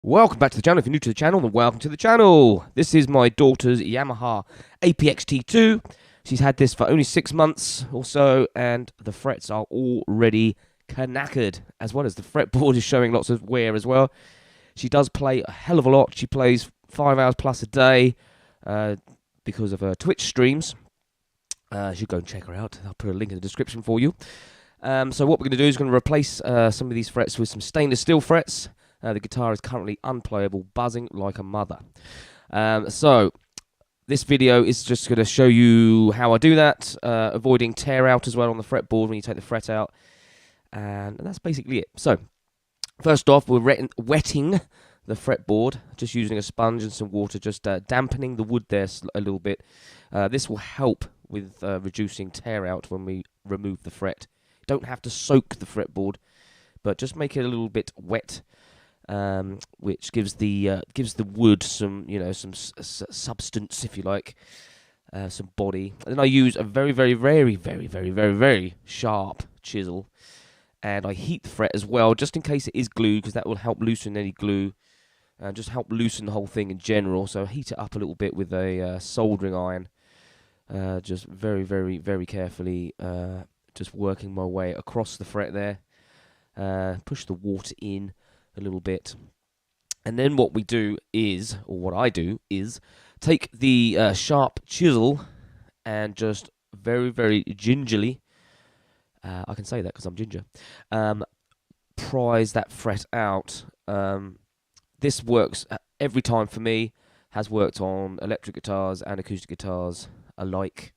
Welcome back to the channel. If you're new to the channel, then welcome to the channel. This is my daughter's Yamaha APX T2. She's had this for only 6 months or so, and the frets are already knackered, as well as the fretboard is showing lots of wear as well. She does play a hell of a lot. She plays 5 hours plus a day because of her Twitch streams. You should go and check her out. I'll put a link in the description for you. So what we're going to do is going to replace some of these frets with some stainless steel frets. The guitar is currently unplayable, buzzing like a mother. So this video is just going to show you how I do that, avoiding tear out as well on the fretboard when you take the fret out. And that's basically it. So first off, we're wetting the fretboard, just using a sponge and some water, just dampening the wood there a little bit. This will help with reducing tear out when we remove the fret. You don't have to soak the fretboard, but just make it a little bit wet. Which gives the wood some substance, if you like, some body. And then I use a very sharp chisel, and I heat the fret as well, just in case it is glue, because that will help loosen any glue, and just help loosen the whole thing in general. So I heat it up a little bit with a soldering iron, just very carefully, just working my way across the fret there. Push the water in a little bit, and then what we do is, or what I do is, take the sharp chisel and just very gingerly, I can say that because I'm ginger, prise that fret out. This works every time for me, has worked on electric guitars and acoustic guitars alike.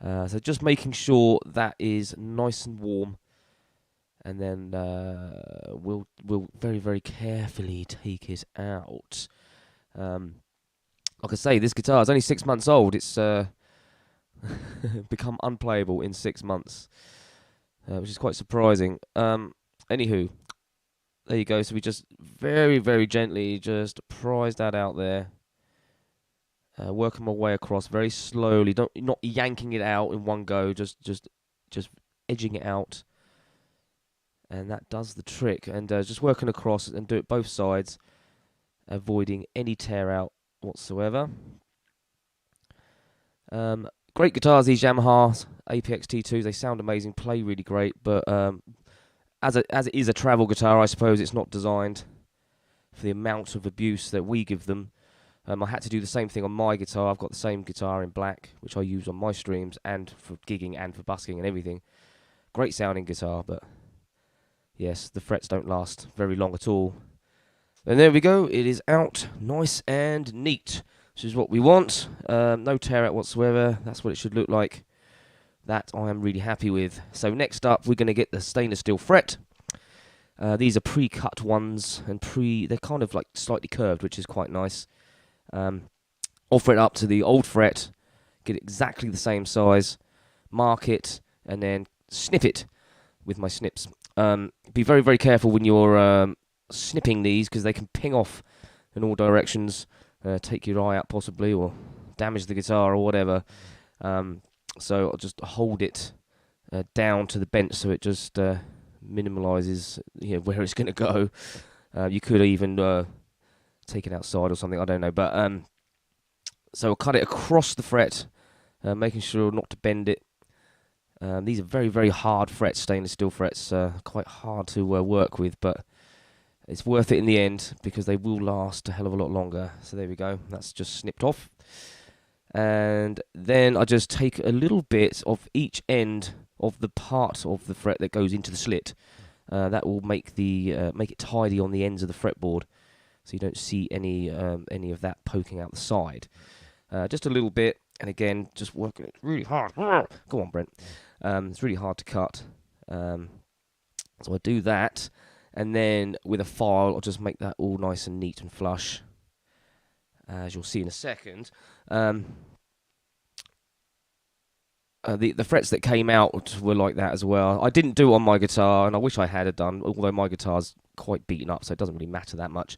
So just making sure that is nice and warm. And then we'll very carefully take it out. Like I say, this guitar is only 6 months old. It's become unplayable in 6 months, which is quite surprising. Anywho, there you go. So we just very gently just prise that out there. Working my way across very slowly. Not yanking it out in one go. Just edging it out. And that does the trick. And just working across and do it both sides, avoiding any tear out whatsoever. Great guitars, these Yamaha APX T2s. They sound amazing, play really great. But as it is a travel guitar, I suppose it's not designed for the amount of abuse that we give them. I had to do the same thing on my guitar. I've got the same guitar in black, which I use on my streams and for gigging and for busking and everything. Great sounding guitar, but yes, the frets don't last very long at all. And there we go. It is out, nice and neat. This is what we want. No tear out whatsoever. That's what it should look like. That I am really happy with. So next up, we're going to get the stainless steel fret. These are pre-cut ones, and they're kind of like slightly curved, which is quite nice. Offer it up to the old fret, get exactly the same size, mark it, and then snip it with my snips. Be very careful when you're snipping these, because they can ping off in all directions, take your eye out possibly, or damage the guitar or whatever. So I'll just hold it down to the bent, so it just minimalizes where it's going to go. You could even take it outside or something, I don't know. But so I'll cut it across the fret, making sure not to bend it. These are very hard frets, stainless steel frets, quite hard to work with, but it's worth it in the end, because they will last a hell of a lot longer. So there we go, that's just snipped off. And then I just take a little bit of each end of the part of the fret that goes into the slit. That will make it tidy on the ends of the fretboard, so you don't see any of that poking out the side. Just a little bit, and again, just working it really hard. Go on, Brent. It's really hard to cut. So I do that, and then with a file, I'll just make that all nice and neat and flush, as you'll see in a second. The frets that came out were like that as well. I didn't do it on my guitar, and I wish I had done, although my guitar's quite beaten up, so it doesn't really matter that much.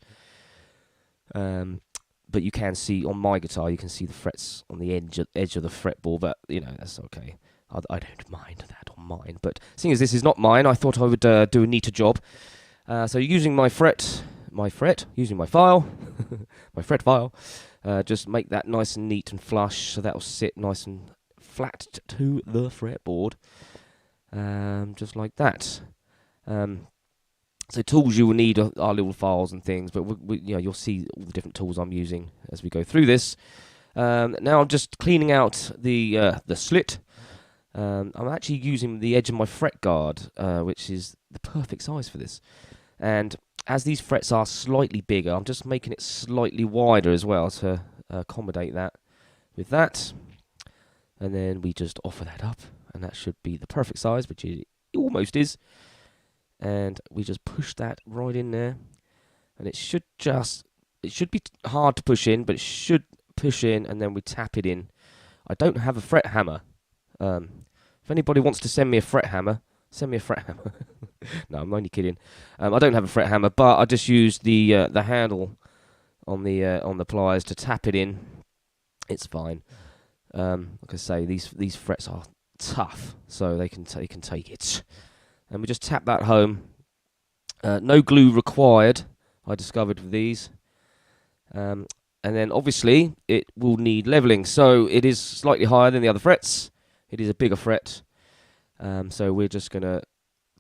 But you can see on my guitar, you can see the frets on the edge of the fretboard, but that's okay. I don't mind that on mine. But seeing as this is not mine, I thought I would do a neater job. So using my my fret, using my file, my fret file. Just make that nice and neat and flush, so that'll sit nice and flat to the fretboard, just like that. So tools you will need are little files and things, but you'll see all the different tools I'm using as we go through this. Now I'm just cleaning out the slit. I'm actually using the edge of my fret guard, which is the perfect size for this. And as these frets are slightly bigger, I'm just making it slightly wider as well to accommodate that with that. And then we just offer that up, and that should be the perfect size, which it almost is. And we just push that right in there, and it should be hard to push in, but it should push in, and then we tap it in. I don't have a fret hammer. If anybody wants to send me a fret hammer, send me a fret hammer. No, I'm only kidding. I don't have a fret hammer, but I just use the handle on the pliers to tap it in. It's fine. Like I say, these frets are tough, so they can take it. And we just tap that home. No glue required, I discovered with these. And then obviously it will need leveling. So it is slightly higher than the other frets. It is a bigger fret. So we're just going to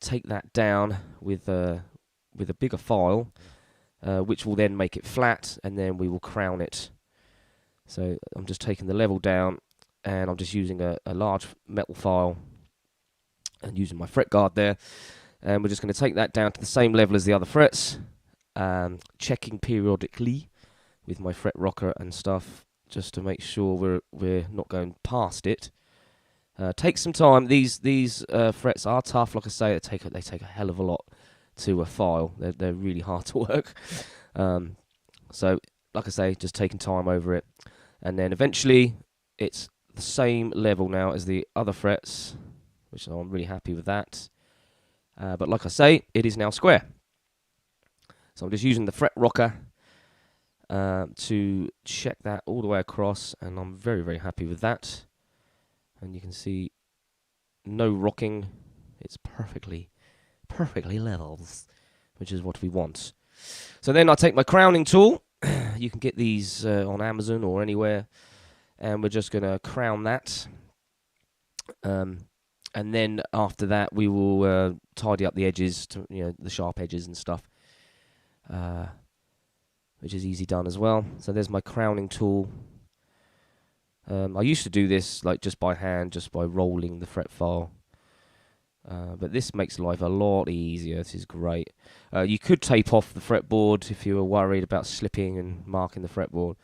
take that down with a bigger file, which will then make it flat, and then we will crown it. So I'm just taking the level down, and I'm just using a large metal file and using my fret guard there, and we're just going to take that down to the same level as the other frets, checking periodically with my fret rocker and stuff, just to make sure we're not going past it. Take some time. These frets are tough, like I say. They take a hell of a lot to file. They're really hard to work. So like I say, just taking time over it, and then eventually it's the same level now as the other frets, which I'm really happy with that. But like I say, it is now square. So I'm just using the fret rocker to check that all the way across, and I'm very, very happy with that. And you can see no rocking. It's perfectly levels, which is what we want. So then I take my crowning tool. You can get these on Amazon or anywhere, and we're just going to crown that. And then after that, we will tidy up the edges, the sharp edges and stuff, which is easy done as well. So there's my crowning tool. I used to do this just by hand, just by rolling the fret file. But this makes life a lot easier. This is great. You could tape off the fretboard if you were worried about slipping and marking the fretboard.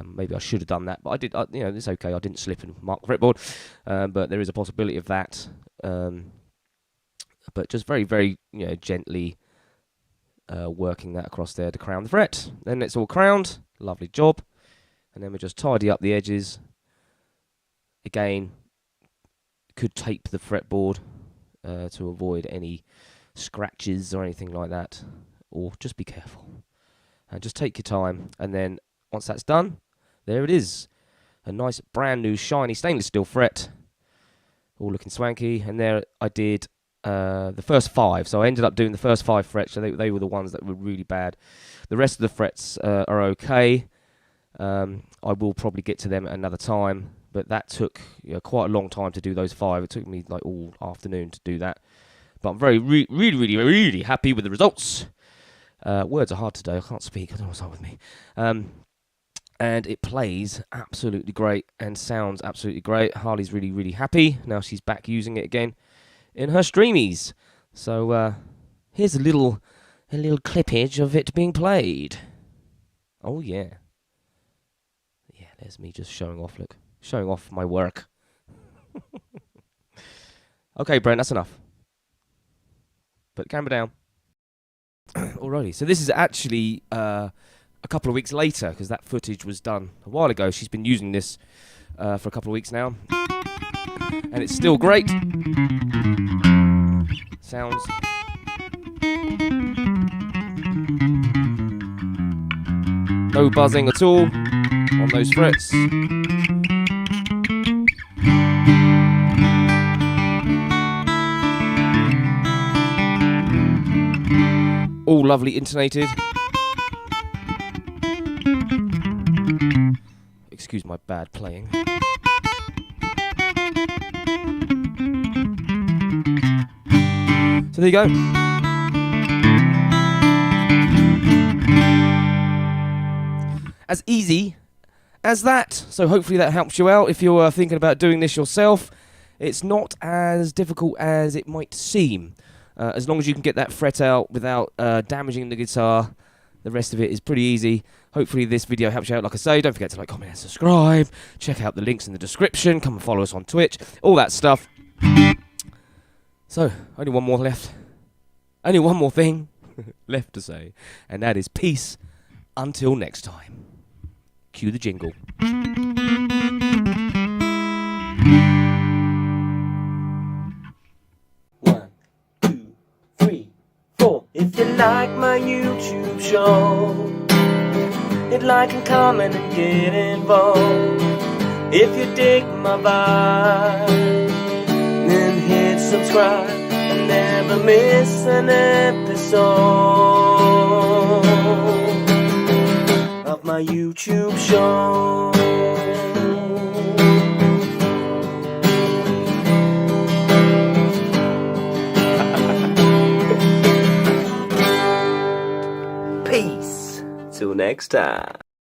Maybe I should have done that, but I did. It's okay. I didn't slip and mark the fretboard, but there is a possibility of that. But just very, very, gently working that across there to crown the fret. Then it's all crowned. Lovely job. And then we just tidy up the edges. Again, could tape the fretboard to avoid any scratches or anything like that, or just be careful and just take your time. And then once that's done, there it is, a nice brand new shiny stainless steel fret, all looking swanky. And there I did the first 5, so I ended up doing the first 5 frets, so they were the ones that were really bad. The rest of the frets are okay. I will probably get to them at another time, but that took quite a long time to do those 5. It took me all afternoon to do that, but I'm really happy with the results. Words are hard today. I can't speak. I don't know what's wrong with me. And it plays absolutely great and sounds absolutely great. Harley's really happy. Now she's back using it again in her streamies. So here's a little clippage of it being played. Oh yeah. Yeah, there's me just showing off, look. Showing off my work. Okay, Brent, that's enough. Put the camera down. Alrighty, so this is actually a couple of weeks later, because that footage was done a while ago. She's been using this for a couple of weeks now, and it's still great. Sounds no buzzing at all on those frets. All all lovely intonated. Excuse my bad playing. So there you go. As easy as that. So hopefully that helps you out if you're thinking about doing this yourself. It's not as difficult as it might seem. As long as you can get that fret out without damaging the guitar, the rest of it is pretty easy. Hopefully this video helps you out. Like I say, don't forget to like, comment and subscribe. Check out the links in the description. Come and follow us on Twitch. All that stuff. So, only one more left. Only one more thing left to say. And that is peace until next time. Cue the jingle. 1, 2, 3, 4. If you like my YouTube show, hit like and comment and get involved. If you dig my vibe, then hit subscribe and never miss an episode of my YouTube show. Peace. Till next time.